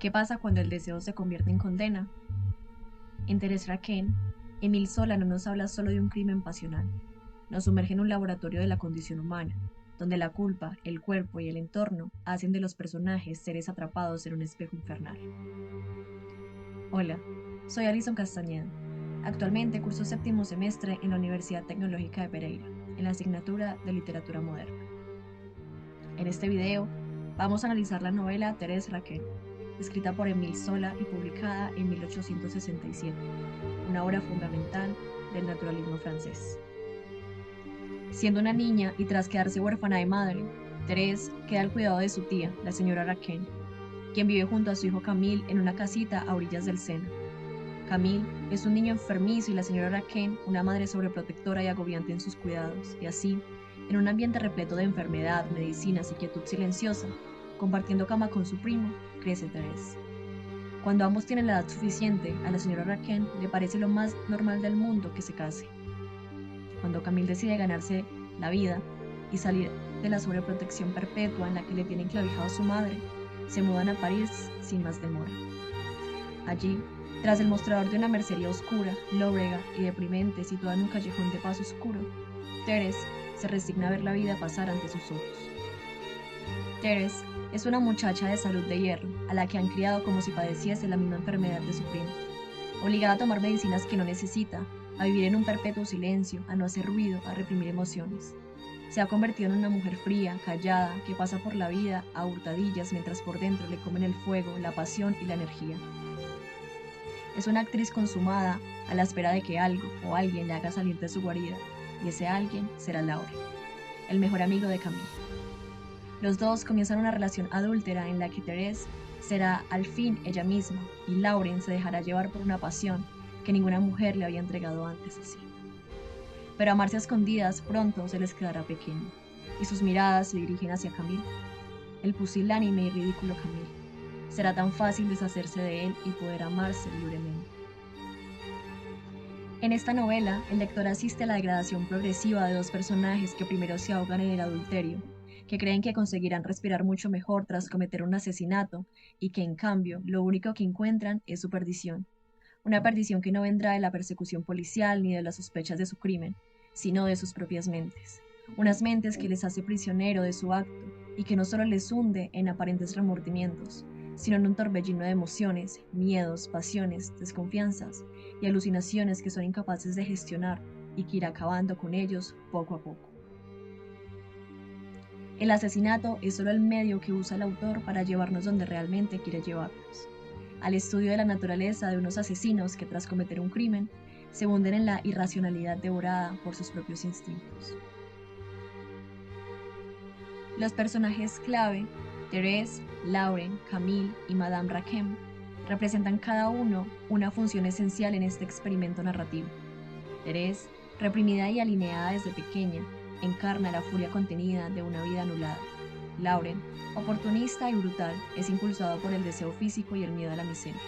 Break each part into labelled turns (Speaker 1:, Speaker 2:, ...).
Speaker 1: ¿Qué pasa cuando el deseo se convierte en condena? En Thérèse Raquin, Émile Zola no nos habla solo de un crimen pasional, nos sumerge en un laboratorio de la condición humana, donde la culpa, el cuerpo y el entorno hacen de los personajes seres atrapados en un espejo infernal. Hola, soy Alison Castañeda. Actualmente curso séptimo semestre en la Universidad Tecnológica de Pereira, en la asignatura de Literatura Moderna. En este video vamos a analizar la novela Thérèse Raquin, escrita por Émile Zola y publicada en 1867, una obra fundamental del naturalismo francés. Siendo una niña y tras quedarse huérfana de madre, Thérèse queda al cuidado de su tía, la señora Raquin, quien vive junto a su hijo Camille en una casita a orillas del Sena. Camille es un niño enfermizo y la señora Raquin una madre sobreprotectora y agobiante en sus cuidados, y así, en un ambiente repleto de enfermedad, medicinas y quietud silenciosa, compartiendo cama con su primo, crece Thérèse. Cuando ambos tienen la edad suficiente, a la señora Raquin le parece lo más normal del mundo que se case. Cuando Camille decide ganarse la vida y salir de la sobreprotección perpetua en la que le tiene enclavijado su madre, se mudan a París sin más demora. Allí, tras el mostrador de una mercería oscura, lóbrega y deprimente situada en un callejón de paso oscuro, Thérèse se resigna a ver la vida pasar ante sus ojos. Thérèse es una muchacha de salud de hierro, a la que han criado como si padeciese la misma enfermedad de su primo, obligada a tomar medicinas que no necesita, a vivir en un perpetuo silencio, a no hacer ruido, a reprimir emociones. Se ha convertido en una mujer fría, callada, que pasa por la vida a hurtadillas mientras por dentro le comen el fuego, la pasión y la energía. Es una actriz consumada a la espera de que algo o alguien le haga salir de su guarida, y ese alguien será Laure, el mejor amigo de Camille. Los dos comienzan una relación adúltera en la que Thérèse será al fin ella misma y Lauren se dejará llevar por una pasión que ninguna mujer le había entregado antes así. Pero amarse a escondidas pronto se les quedará pequeño, y sus miradas se dirigen hacia Camille, el pusilánime y ridículo Camille. Será tan fácil deshacerse de él y poder amarse libremente. En esta novela, el lector asiste a la degradación progresiva de dos personajes que primero se ahogan en el adulterio, que creen que conseguirán respirar mucho mejor tras cometer un asesinato y que, en cambio, lo único que encuentran es su perdición. Una perdición que no vendrá de la persecución policial ni de las sospechas de su crimen, sino de sus propias mentes. Unas mentes que les hace prisionero de su acto y que no solo les hunde en aparentes remordimientos, sino en un torbellino de emociones, miedos, pasiones, desconfianzas y alucinaciones que son incapaces de gestionar y que irá acabando con ellos poco a poco. El asesinato es solo el medio que usa el autor para llevarnos donde realmente quiere llevarnos, al estudio de la naturaleza de unos asesinos que tras cometer un crimen se hunden en la irracionalidad devorada por sus propios instintos. Los personajes clave, Thérèse, Lauren, Camille y Madame Raquin, representan cada uno una función esencial en este experimento narrativo. Thérèse, reprimida y alineada desde pequeña, encarna la furia contenida de una vida anulada. Lauren, oportunista y brutal, es impulsado por el deseo físico y el miedo a la miseria.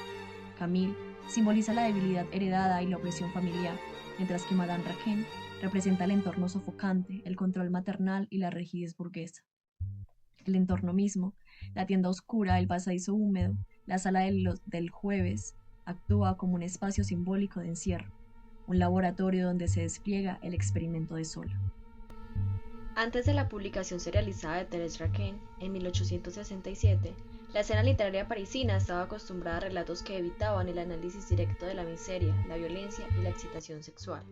Speaker 1: Camille simboliza la debilidad heredada y la opresión familiar, mientras que Madame Raquin representa el entorno sofocante, el control maternal y la rigidez burguesa. El entorno mismo, la tienda oscura, el pasadizo húmedo, la sala del jueves, actúa como un espacio simbólico de encierro, un laboratorio donde se despliega el experimento de Zola.
Speaker 2: Antes de la publicación serializada de Thérèse Raquin, en 1867, la escena literaria parisina estaba acostumbrada a relatos que evitaban el análisis directo de la miseria, la violencia y la excitación sexual.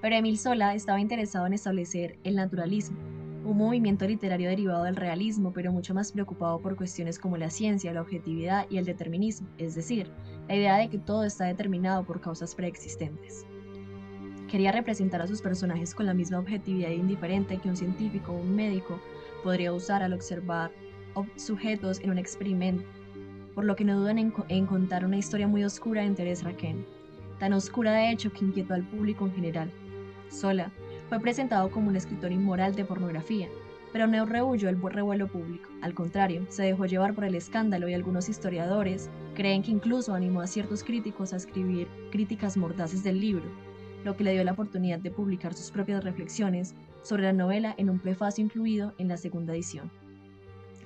Speaker 1: Pero Émile Zola estaba interesado en establecer el naturalismo, un movimiento literario derivado del realismo, pero mucho más preocupado por cuestiones como la ciencia, la objetividad y el determinismo, es decir, la idea de que todo está determinado por causas preexistentes. Quería representar a sus personajes con la misma objetividad indiferente que un científico o un médico podría usar al observar sujetos en un experimento, por lo que no dudan en contar una historia muy oscura en Thérèse Raquin, tan oscura de hecho que inquietó al público en general. Zola fue presentado como un escritor inmoral de pornografía, pero no rehuyó el revuelo público. Al contrario, se dejó llevar por el escándalo y algunos historiadores creen que incluso animó a ciertos críticos a escribir críticas mordaces del libro, lo que le dio la oportunidad de publicar sus propias reflexiones sobre la novela en un prefacio incluido en la segunda edición.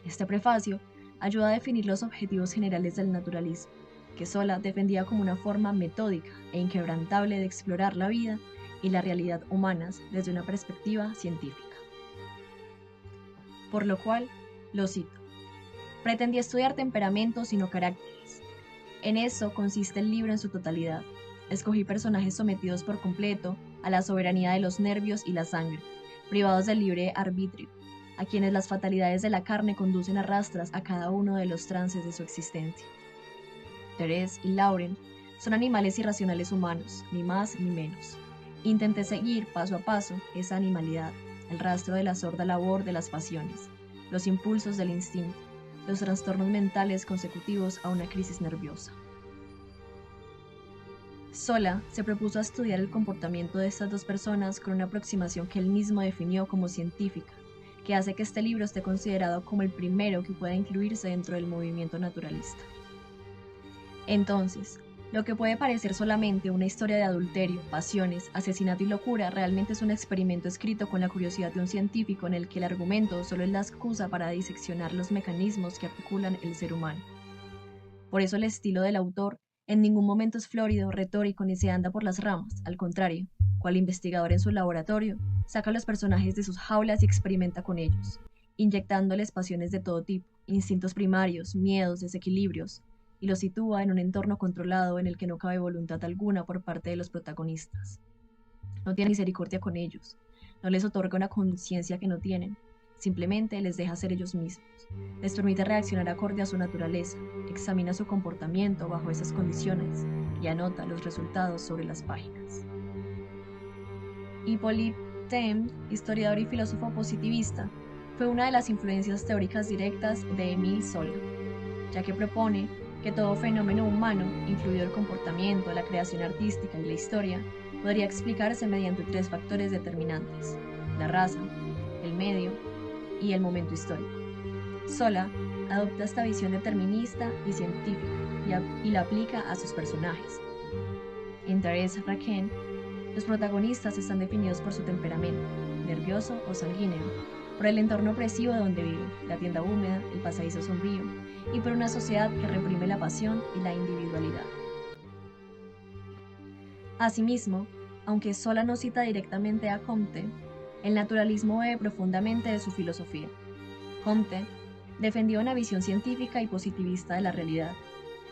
Speaker 1: Este prefacio ayuda a definir los objetivos generales del naturalismo, que Zola defendía como una forma metódica e inquebrantable de explorar la vida y la realidad humanas desde una perspectiva científica. Por lo cual, lo cito, pretendía estudiar temperamentos y no caracteres. En eso consiste el libro en su totalidad. Escogí personajes sometidos por completo a la soberanía de los nervios y la sangre, privados del libre arbitrio, a quienes las fatalidades de la carne conducen a rastras a cada uno de los trances de su existencia. Thérèse y Lauren son animales irracionales humanos, ni más ni menos. Intenté seguir paso a paso esa animalidad, el rastro de la sorda labor de las pasiones, los impulsos del instinto, los trastornos mentales consecutivos a una crisis nerviosa. Zola se propuso estudiar el comportamiento de estas dos personas con una aproximación que él mismo definió como científica, que hace que este libro esté considerado como el primero que pueda incluirse dentro del movimiento naturalista. Entonces, lo que puede parecer solamente una historia de adulterio, pasiones, asesinato y locura realmente es un experimento escrito con la curiosidad de un científico en el que el argumento solo es la excusa para diseccionar los mecanismos que articulan el ser humano. Por eso el estilo del autor en ningún momento es florido, retórico ni se anda por las ramas, al contrario, cual investigador en su laboratorio, saca a los personajes de sus jaulas y experimenta con ellos, inyectándoles pasiones de todo tipo, instintos primarios, miedos, desequilibrios, y los sitúa en un entorno controlado en el que no cabe voluntad alguna por parte de los protagonistas. No tiene misericordia con ellos, no les otorga una conciencia que no tienen, simplemente les deja ser ellos mismos, les permite reaccionar acorde a su naturaleza, examina su comportamiento bajo esas condiciones y anota los resultados sobre las páginas. Hippolyte Taine, historiador y filósofo positivista, fue una de las influencias teóricas directas de Émile Zola, ya que propone que todo fenómeno humano, incluido el comportamiento, la creación artística y la historia, podría explicarse mediante tres factores determinantes: la raza, el medio y el momento histórico. Zola adopta esta visión determinista y científica y la aplica a sus personajes. En Thérèse Raquin, los protagonistas están definidos por su temperamento, nervioso o sanguíneo, por el entorno opresivo de donde viven, la tienda húmeda, el pasadizo sombrío, y por una sociedad que reprime la pasión y la individualidad. Asimismo, aunque Zola no cita directamente a Comte, el naturalismo bebe profundamente de su filosofía. Comte defendió una visión científica y positivista de la realidad,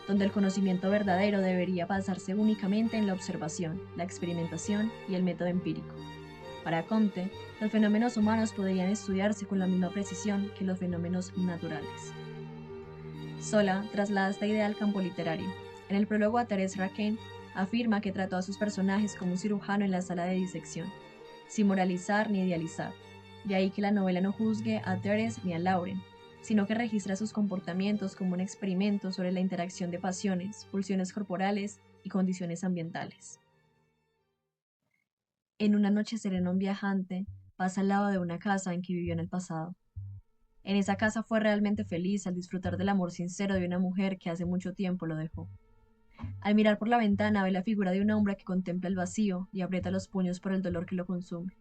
Speaker 1: donde el conocimiento verdadero debería basarse únicamente en la observación, la experimentación y el método empírico. Para Comte, los fenómenos humanos podrían estudiarse con la misma precisión que los fenómenos naturales. Zola traslada esta idea al campo literario. En el prólogo a Thérèse Raquin, afirma que trató a sus personajes como un cirujano en la sala de disección, sin moralizar ni idealizar. De ahí que la novela no juzgue a Thérèse ni a Lauren, sino que registra sus comportamientos como un experimento sobre la interacción de pasiones, pulsiones corporales y condiciones ambientales. En una noche serena un viajante pasa al lado de una casa en que vivió en el pasado. En esa casa fue realmente feliz al disfrutar del amor sincero de una mujer que hace mucho tiempo lo dejó. Al mirar por la ventana ve la figura de un hombre que contempla el vacío y aprieta los puños por el dolor que lo consume.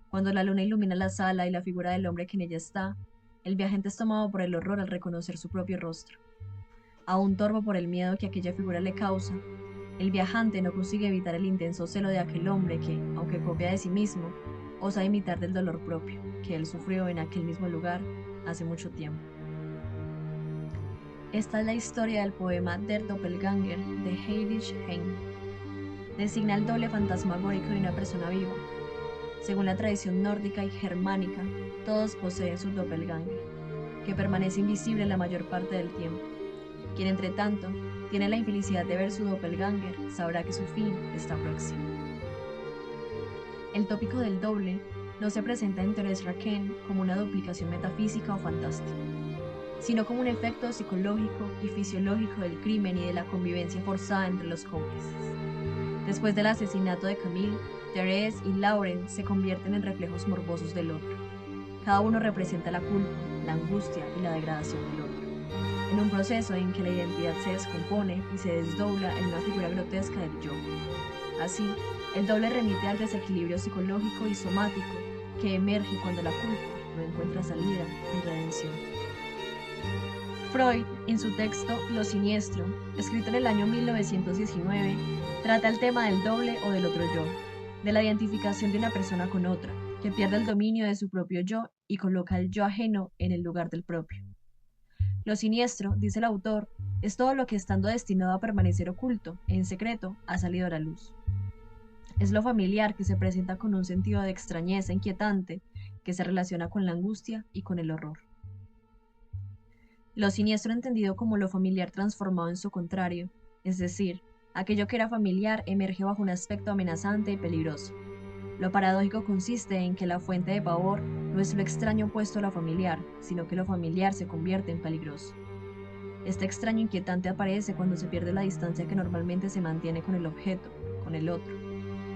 Speaker 1: Cuando la luna ilumina la sala y la figura del hombre que en ella está, el viajante es tomado por el horror al reconocer su propio rostro. Aún torvo por el miedo que aquella figura le causa, el viajante no consigue evitar el intenso celo de aquel hombre que, aunque copia de sí mismo, osa imitar del dolor propio, que él sufrió en aquel mismo lugar hace mucho tiempo. Esta es la historia del poema Der Doppelganger de Heinrich Heine. Designa el doble fantasmagórico de una persona viva. Según la tradición nórdica y germánica, todos poseen su doppelganger, que permanece invisible la mayor parte del tiempo. Quien, entre tanto, tiene la infelicidad de ver su doppelganger, sabrá que su fin está próximo. El tópico del doble no se presenta en Thérèse Raquin como una duplicación metafísica o fantástica, sino como un efecto psicológico y fisiológico del crimen y de la convivencia forzada entre los cómplices. Después del asesinato de Camille, Thérèse y Lauren se convierten en reflejos morbosos del otro. Cada uno representa la culpa, la angustia y la degradación del otro, en un proceso en que la identidad se descompone y se desdobla en una figura grotesca del yo. Así, el doble remite al desequilibrio psicológico y somático que emerge cuando la culpa no encuentra salida ni redención. Freud, en su texto Lo Siniestro, escrito en el año 1919, trata el tema del doble o del otro yo, de la identificación de una persona con otra, que pierde el dominio de su propio yo y coloca el yo ajeno en el lugar del propio. Lo siniestro, dice el autor, es todo lo que estando destinado a permanecer oculto, en secreto, ha salido a la luz. Es lo familiar que se presenta con un sentido de extrañeza inquietante que se relaciona con la angustia y con el horror. Lo siniestro entendido como lo familiar transformado en su contrario, es decir, aquello que era familiar emerge bajo un aspecto amenazante y peligroso. Lo paradójico consiste en que la fuente de pavor no es lo extraño opuesto a lo familiar, sino que lo familiar se convierte en peligroso. Este extraño inquietante aparece cuando se pierde la distancia que normalmente se mantiene con el objeto, con el otro,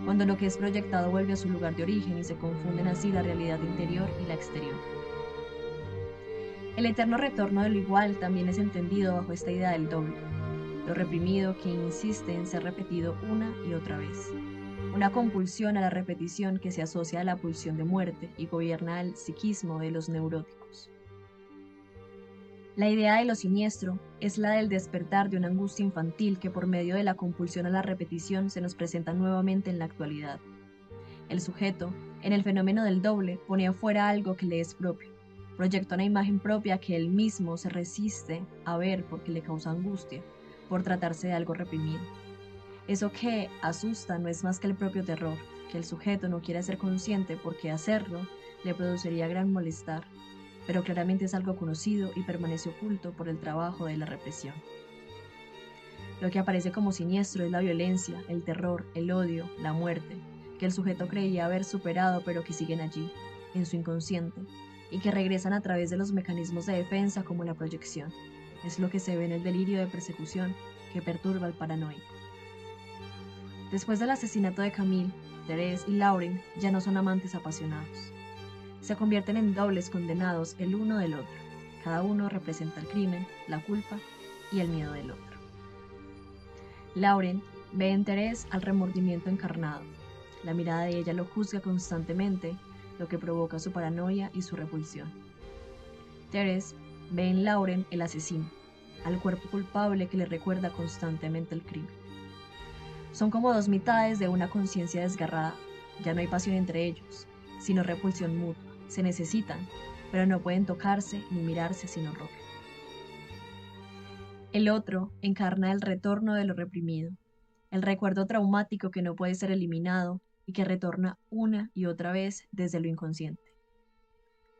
Speaker 1: cuando lo que es proyectado vuelve a su lugar de origen y se confunden así la realidad interior y la exterior. El eterno retorno de lo igual también es entendido bajo esta idea del doble, lo reprimido que insiste en ser repetido una y otra vez. Una compulsión a la repetición que se asocia a la pulsión de muerte y gobierna el psiquismo de los neuróticos. La idea de lo siniestro es la del despertar de una angustia infantil que por medio de la compulsión a la repetición se nos presenta nuevamente en la actualidad. El sujeto, en el fenómeno del doble, pone afuera algo que le es propio, proyecta una imagen propia que él mismo se resiste a ver porque le causa angustia, por tratarse de algo reprimido. Eso que asusta no es más que el propio terror, que el sujeto no quiere ser consciente porque hacerlo le produciría gran molestar, pero claramente es algo conocido y permanece oculto por el trabajo de la represión. Lo que aparece como siniestro es la violencia, el terror, el odio, la muerte, que el sujeto creía haber superado pero que siguen allí, en su inconsciente, y que regresan a través de los mecanismos de defensa como la proyección. Es lo que se ve en el delirio de persecución que perturba al paranoico. Después del asesinato de Camille, Thérèse y Lauren ya no son amantes apasionados. Se convierten en dobles condenados el uno del otro. Cada uno representa el crimen, la culpa y el miedo del otro. Lauren ve en Thérèse al remordimiento encarnado. La mirada de ella lo juzga constantemente, lo que provoca su paranoia y su repulsión. Thérèse ve en Lauren el asesino, al cuerpo culpable que le recuerda constantemente el crimen. Son como dos mitades de una conciencia desgarrada. Ya no hay pasión entre ellos, sino repulsión mutua. Se necesitan, pero no pueden tocarse ni mirarse sin horror. El otro encarna el retorno de lo reprimido, el recuerdo traumático que no puede ser eliminado y que retorna una y otra vez desde lo inconsciente.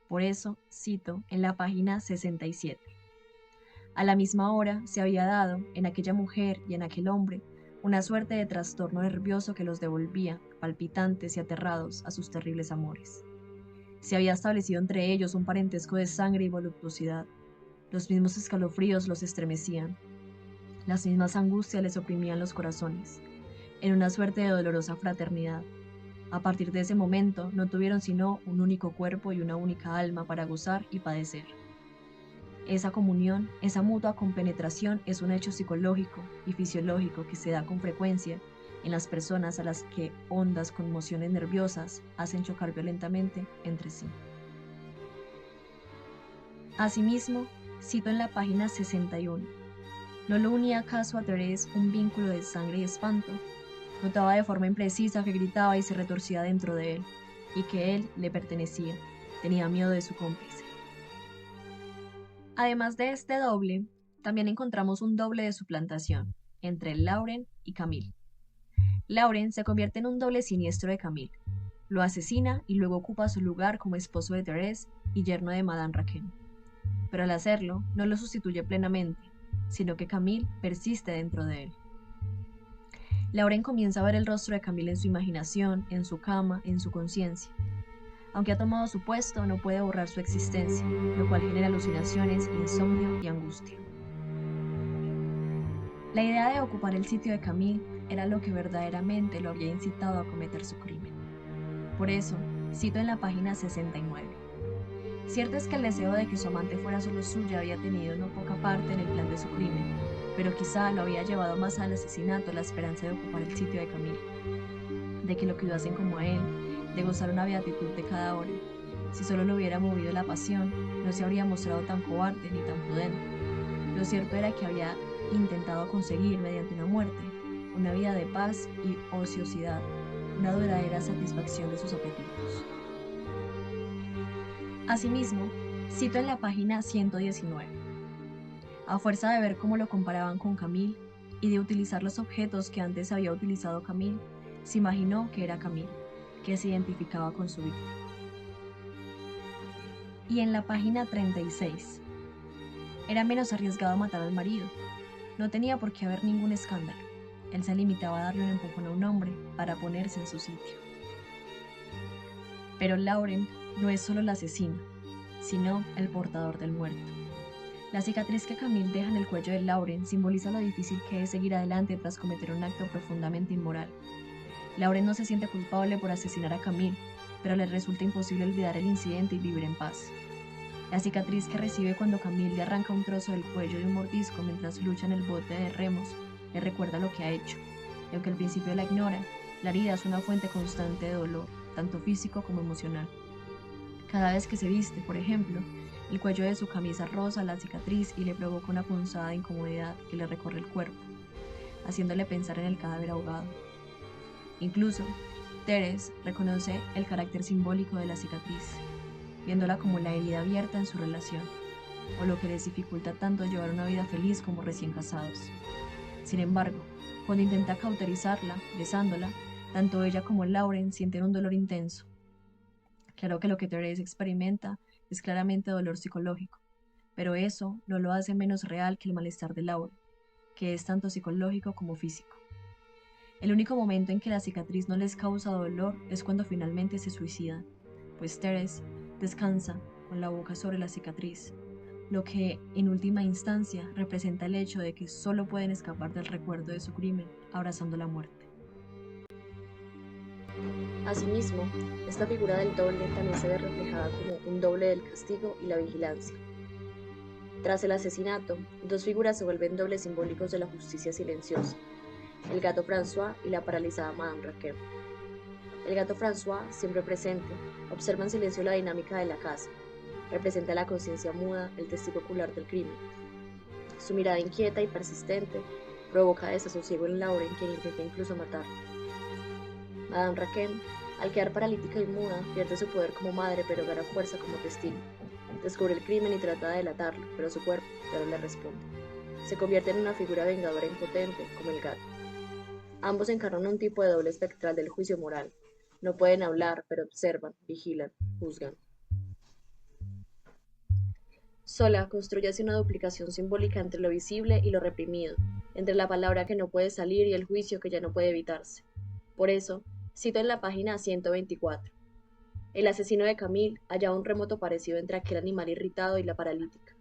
Speaker 1: Por eso, cito en la página 67. A la misma hora se había dado, en aquella mujer y en aquel hombre, una suerte de trastorno nervioso que los devolvía, palpitantes y aterrados, a sus terribles amores. Se había establecido entre ellos un parentesco de sangre y voluptuosidad. Los mismos escalofríos los estremecían. Las mismas angustias les oprimían los corazones, en una suerte de dolorosa fraternidad. A partir de ese momento no tuvieron sino un único cuerpo y una única alma para gozar y padecer. Esa comunión, esa mutua compenetración es un hecho psicológico y fisiológico que se da con frecuencia en las personas a las que hondas conmociones nerviosas hacen chocar violentamente entre sí. Asimismo, cito en la página 61, ¿no lo unía acaso a Thérèse un vínculo de sangre y espanto? Notaba de forma imprecisa que gritaba y se retorcía dentro de él, y que él le pertenecía, tenía miedo de su cómplice. Además de este doble, también encontramos un doble de suplantación, entre Lauren y Camille. Lauren se convierte en un doble siniestro de Camille, lo asesina y luego ocupa su lugar como esposo de Thérèse y yerno de Madame Raquin. Pero al hacerlo, no lo sustituye plenamente, sino que Camille persiste dentro de él. Lauren comienza a ver el rostro de Camille en su imaginación, en su cama, en su conciencia. Aunque ha tomado su puesto, no puede borrar su existencia, lo cual genera alucinaciones, insomnio y angustia. La idea de ocupar el sitio de Camille era lo que verdaderamente lo había incitado a cometer su crimen. Por eso, cito en la página 69. Cierto es que el deseo de que su amante fuera solo suya había tenido no poca parte en el plan de su crimen, pero quizá lo había llevado más al asesinato la esperanza de ocupar el sitio de Camille, de que lo cuidasen como a él, de gozar una beatitud de cada hora. Si solo lo hubiera movido la pasión, no se habría mostrado tan cobarde ni tan prudente. Lo cierto era que había intentado conseguir, mediante una muerte, una vida de paz y ociosidad, una duradera satisfacción de sus apetitos. Asimismo, cito en la página 119. A fuerza de ver cómo lo comparaban con Camille y de utilizar los objetos que antes había utilizado Camille, se imaginó que era Camille, que se identificaba con su víctima. Y en la página 36. Era menos arriesgado matar al marido. No tenía por qué haber ningún escándalo. Él se limitaba a darle un empujón a un hombre para ponerse en su sitio. Pero Lauren no es solo la asesina, sino el portador del muerto. La cicatriz que Camille deja en el cuello de Lauren simboliza lo difícil que es seguir adelante tras cometer un acto profundamente inmoral. Lauren no se siente culpable por asesinar a Camille, pero le resulta imposible olvidar el incidente y vivir en paz. La cicatriz que recibe cuando Camille le arranca un trozo del cuello de un mordisco mientras lucha en el bote de remos le recuerda lo que ha hecho, y aunque al principio la ignora, la herida es una fuente constante de dolor, tanto físico como emocional. Cada vez que se viste, por ejemplo, el cuello de su camisa roza la cicatriz y le provoca una punzada de incomodidad que le recorre el cuerpo, haciéndole pensar en el cadáver ahogado. Incluso, Teres reconoce el carácter simbólico de la cicatriz, viéndola como la herida abierta en su relación, o lo que les dificulta tanto llevar una vida feliz como recién casados. Sin embargo, cuando intenta cauterizarla, besándola, tanto ella como Lauren sienten un dolor intenso. Claro que lo que Therese experimenta es claramente dolor psicológico, pero eso no lo hace menos real que el malestar de Lauren, que es tanto psicológico como físico. El único momento en que la cicatriz no les causa dolor es cuando finalmente se suicidan, pues Therese descansa con la boca sobre la cicatriz, lo que en última instancia representa el hecho de que solo pueden escapar del recuerdo de su crimen abrazando la muerte.
Speaker 2: Asimismo, esta figura del doble también se ve reflejada como un doble del castigo y la vigilancia. Tras el asesinato, dos figuras se vuelven dobles simbólicos de la justicia silenciosa: el gato François y la paralizada Madame Raquin. El gato François, siempre presente, observa en silencio la dinámica de la casa. Representa la conciencia muda, el testigo ocular del crimen. Su mirada inquieta y persistente provoca desasosiego en Lauren, quien intenta incluso matarla. Madame Raquin, al quedar paralítica y muda, pierde su poder como madre, pero gana fuerza como testigo. Descubre el crimen y trata de delatarlo, pero su cuerpo ya no le responde. Se convierte en una figura vengadora e impotente, como el gato. Ambos encarnan un tipo de doble espectral del juicio moral. No pueden hablar, pero observan, vigilan, juzgan. Sola construye así una duplicación simbólica entre lo visible y lo reprimido, entre la palabra que no puede salir y el juicio que ya no puede evitarse. Por eso, cito en la página 124. El asesino de Camille hallaba un remoto parecido entre aquel animal irritado y la paralítica.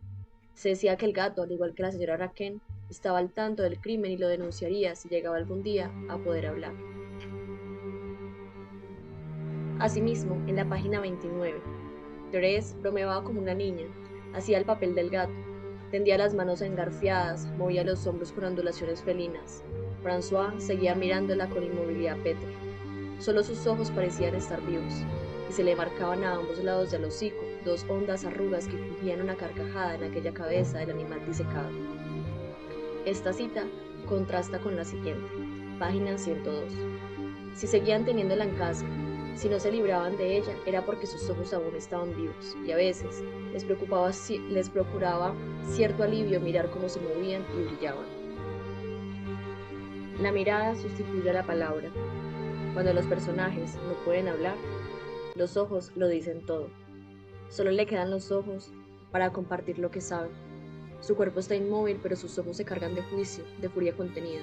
Speaker 2: Se decía que el gato, al igual que la señora Raquin, estaba al tanto del crimen y lo denunciaría si llegaba algún día a poder hablar. Asimismo, en la página 29, Therese bromeaba como una niña, hacía el papel del gato, tendía las manos engarfiadas, movía los hombros con ondulaciones felinas. François seguía mirándola con inmovilidad pétrea. Solo sus ojos parecían estar vivos, y se le marcaban a ambos lados del hocico dos hondas arrugas que fingían una carcajada en aquella cabeza del animal disecado. Esta cita contrasta con la siguiente, página 102. Si seguían teniéndola en casa, si no se libraban de ella, era porque sus ojos aún estaban vivos, y a veces les procuraba cierto alivio mirar cómo se movían y brillaban. La mirada sustituye a la palabra. Cuando los personajes no pueden hablar, los ojos lo dicen todo. Solo le quedan los ojos para compartir lo que saben. Su cuerpo está inmóvil, pero sus ojos se cargan de juicio, de furia contenida.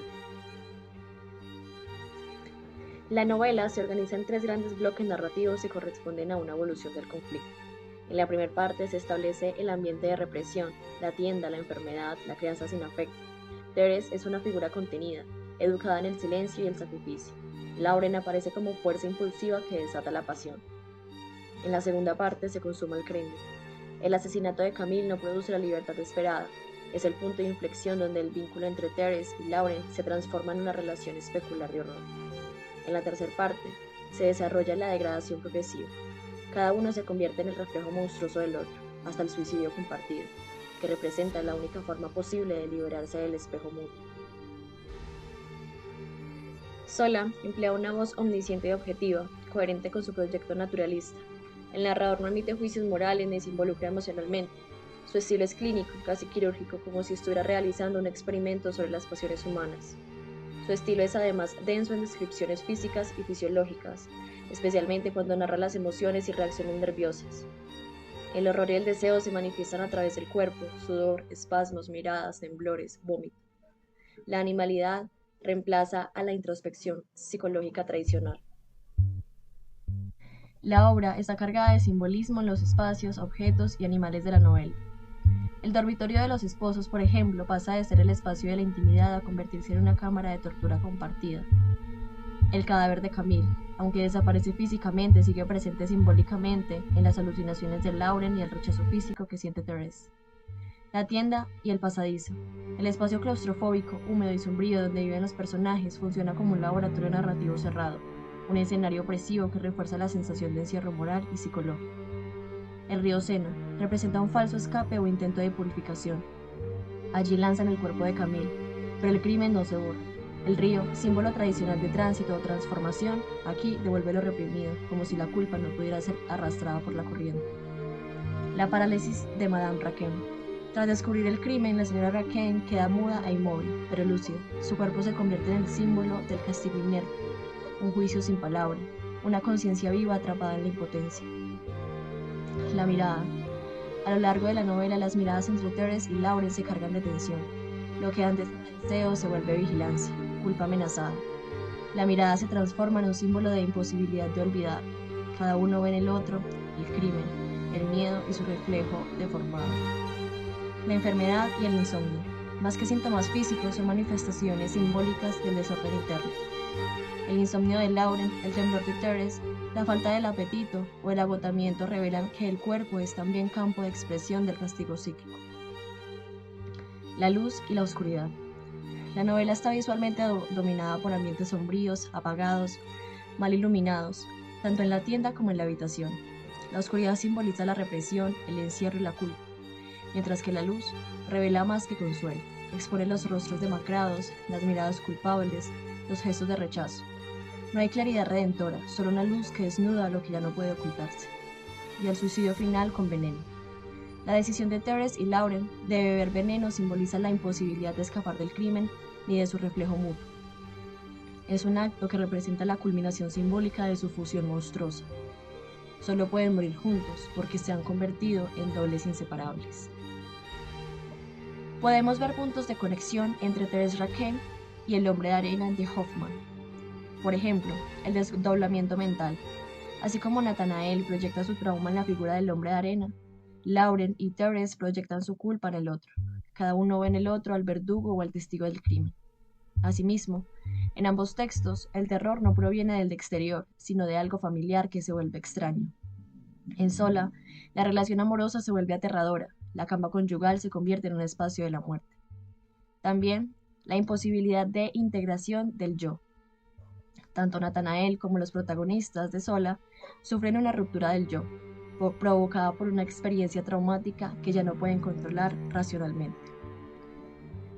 Speaker 2: La novela se organiza en tres grandes bloques narrativos que corresponden a una evolución del conflicto. En la primera parte se establece el ambiente de represión, la tienda, la enfermedad, la crianza sin afecto. Therese es una figura contenida, educada en el silencio y el sacrificio. Lauren aparece como fuerza impulsiva que desata la pasión. En la segunda parte se consuma el crimen. El asesinato de Camille no produce la libertad esperada. Es el punto de inflexión donde el vínculo entre Therese y Lauren se transforma en una relación especular de horror. En la tercera parte, se desarrolla la degradación progresiva. Cada uno se convierte en el reflejo monstruoso del otro, hasta el suicidio compartido.
Speaker 1: que representa la única forma posible de liberarse del espejo mutuo. Zola emplea una voz omnisciente y objetiva, coherente con su proyecto naturalista. El narrador no emite juicios morales ni se involucra emocionalmente. Su estilo es clínico, casi quirúrgico, como si estuviera realizando un experimento sobre las pasiones humanas. Su estilo es además denso en descripciones físicas y fisiológicas, especialmente cuando narra las emociones y reacciones nerviosas. El horror y el deseo se manifiestan a través del cuerpo, sudor, espasmos, miradas, temblores, vómito. La animalidad reemplaza a la introspección psicológica tradicional. La obra está cargada de simbolismo en los espacios, objetos y animales de la novela. El dormitorio de los esposos, por ejemplo, pasa de ser el espacio de la intimidad a convertirse en una cámara de tortura compartida. El cadáver de Camille, aunque desaparece físicamente, sigue presente simbólicamente en las alucinaciones de Lauren y el rechazo físico que siente Thérèse. La tienda y el pasadizo. El espacio claustrofóbico, húmedo y sombrío donde viven los personajes funciona como un laboratorio narrativo cerrado, un escenario opresivo que refuerza la sensación de encierro moral y psicológico. El río Sena representa un falso escape o intento de purificación. Allí lanzan el cuerpo de Camille, pero el crimen no se borra. El río, símbolo tradicional de tránsito o transformación, aquí devuelve lo reprimido, como si la culpa no pudiera ser arrastrada por la corriente. La parálisis de Madame Raquin. Tras descubrir el crimen, la señora Raquin queda muda e inmóvil, pero lúcida. Su cuerpo se convierte en el símbolo del castigo inerte, un juicio sin palabra, una conciencia viva atrapada en la impotencia. La mirada. A lo largo de la novela, las miradas entre Thérèse y Lauren se cargan de tensión. Lo que antes era deseo se vuelve vigilancia, culpa amenazada. La mirada se transforma en un símbolo de imposibilidad de olvidar. Cada uno ve en el otro el crimen, el miedo y su reflejo deformado. La enfermedad y el insomnio. Más que síntomas físicos, son manifestaciones simbólicas del desorden interno. El insomnio de Lauren, el temblor de Thérèse, la falta del apetito o el agotamiento revelan que el cuerpo es también campo de expresión del castigo psíquico. La luz y la oscuridad. La novela está visualmente dominada por ambientes sombríos, apagados, mal iluminados, tanto en la tienda como en la habitación. La oscuridad simboliza la represión, el encierro y la culpa, mientras que la luz revela más que consuelo, expone los rostros demacrados, las miradas culpables, los gestos de rechazo. No hay claridad redentora, solo una luz que desnuda lo que ya no puede ocultarse. Y el suicidio final con veneno. La decisión de Thérèse y Lauren de beber veneno simboliza la imposibilidad de escapar del crimen ni de su reflejo mutuo. Es un acto que representa la culminación simbólica de su fusión monstruosa. Solo pueden morir juntos porque se han convertido en dobles inseparables. Podemos ver puntos de conexión entre Thérèse Raquin y el hombre de arena de Hoffman. Por ejemplo, el desdoblamiento mental. Así como Nathanael proyecta su trauma en la figura del hombre de arena, Lauren y Thérèse proyectan su culpa en el otro. Cada uno ve en el otro al verdugo o al testigo del crimen. Asimismo, en ambos textos, el terror no proviene del exterior, sino de algo familiar que se vuelve extraño. En Zola, la relación amorosa se vuelve aterradora, la cama conyugal se convierte en un espacio de la muerte. También, la imposibilidad de integración del yo. Tanto Nathanael como los protagonistas de Zola sufren una ruptura del yo, provocada por una experiencia traumática que ya no pueden controlar racionalmente.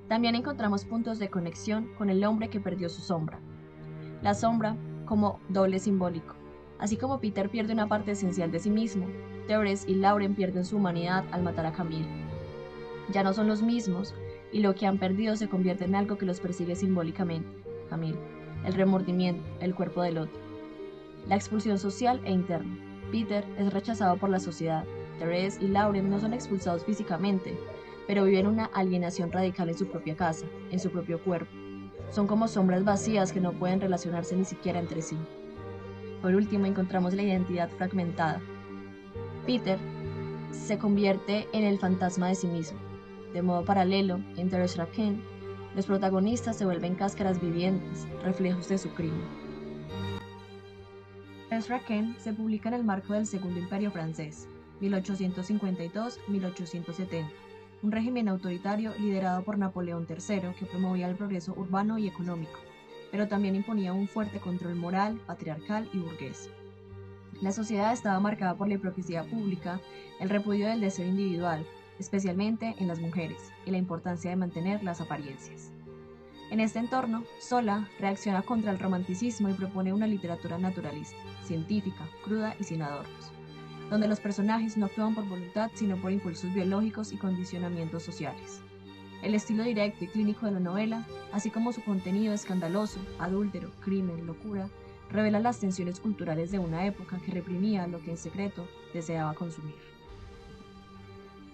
Speaker 1: También encontramos puntos de conexión con el hombre que perdió su sombra. La sombra como doble simbólico. Así como Peter pierde una parte esencial de sí mismo, Thérèse y Lauren pierden su humanidad al matar a Camille. Ya no son los mismos y lo que han perdido se convierte en algo que los persigue simbólicamente. Camille, el remordimiento, el cuerpo del otro. La expulsión social e interna. Peter es rechazado por la sociedad. Thérèse y Lauren no son expulsados físicamente, pero viven una alienación radical en su propia casa, en su propio cuerpo. Son como sombras vacías que no pueden relacionarse ni siquiera entre sí. Por último, encontramos la identidad fragmentada. Peter se convierte en el fantasma de sí mismo. De modo paralelo, en Thérèse Raquin, los protagonistas se vuelven cáscaras vivientes, reflejos de su crimen. Thérèse Raquin se publica en el marco del Segundo Imperio francés, 1852-1870, un régimen autoritario liderado por Napoleón III que promovía el progreso urbano y económico, pero también imponía un fuerte control moral, patriarcal y burgués. La sociedad estaba marcada por la hipocresía pública, el repudio del deseo individual, especialmente en las mujeres, y la importancia de mantener las apariencias. En este entorno, Zola reacciona contra el romanticismo y propone una literatura naturalista, científica, cruda y sin adornos, donde los personajes no actúan por voluntad sino por impulsos biológicos y condicionamientos sociales. El estilo directo y clínico de la novela, así como su contenido escandaloso, adúltero, crimen, locura, revela las tensiones culturales de una época que reprimía lo que en secreto deseaba consumir.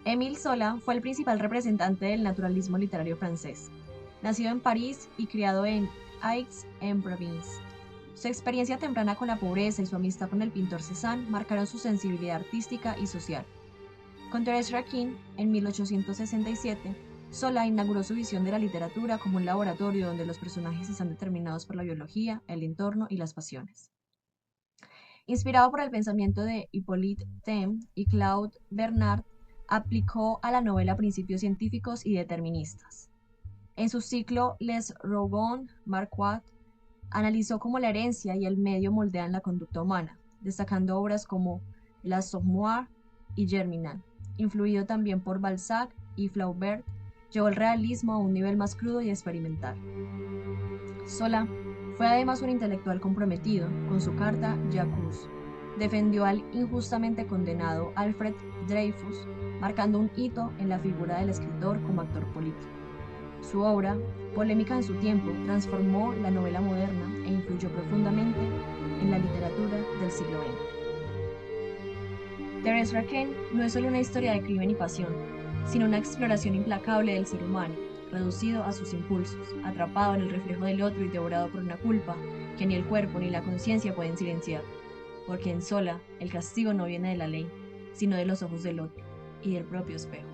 Speaker 1: Émile Zola fue el principal representante del naturalismo literario francés. Nacido en París y criado en Aix-en-Provence, su experiencia temprana con la pobreza y su amistad con el pintor Cézanne marcaron su sensibilidad artística y social. Con Thérèse Raquin, en 1867, Zola inauguró su visión de la literatura como un laboratorio donde los personajes están determinados por la biología, el entorno y las pasiones. Inspirado por el pensamiento de Hippolyte Taine y Claude Bernard, aplicó a la novela principios científicos y deterministas. En su ciclo Les Rougon Marquardt, analizó cómo la herencia y el medio moldean la conducta humana, destacando obras como L'Assommoir y Germinal. Influido también por Balzac y Flaubert, llevó el realismo a un nivel más crudo y experimental. Zola fue además un intelectual comprometido con su carta J'accuse. Defendió al injustamente condenado Alfred Dreyfus, marcando un hito en la figura del escritor como actor político. Su obra, polémica en su tiempo, transformó la novela moderna e influyó profundamente en la literatura del siglo XX. Thérèse Raquin no es solo una historia de crimen y pasión, sino una exploración implacable del ser humano, reducido a sus impulsos, atrapado en el reflejo del otro y devorado por una culpa que ni el cuerpo ni la conciencia pueden silenciar, porque en Zola el castigo no viene de la ley, sino de los ojos del otro y del propio espejo.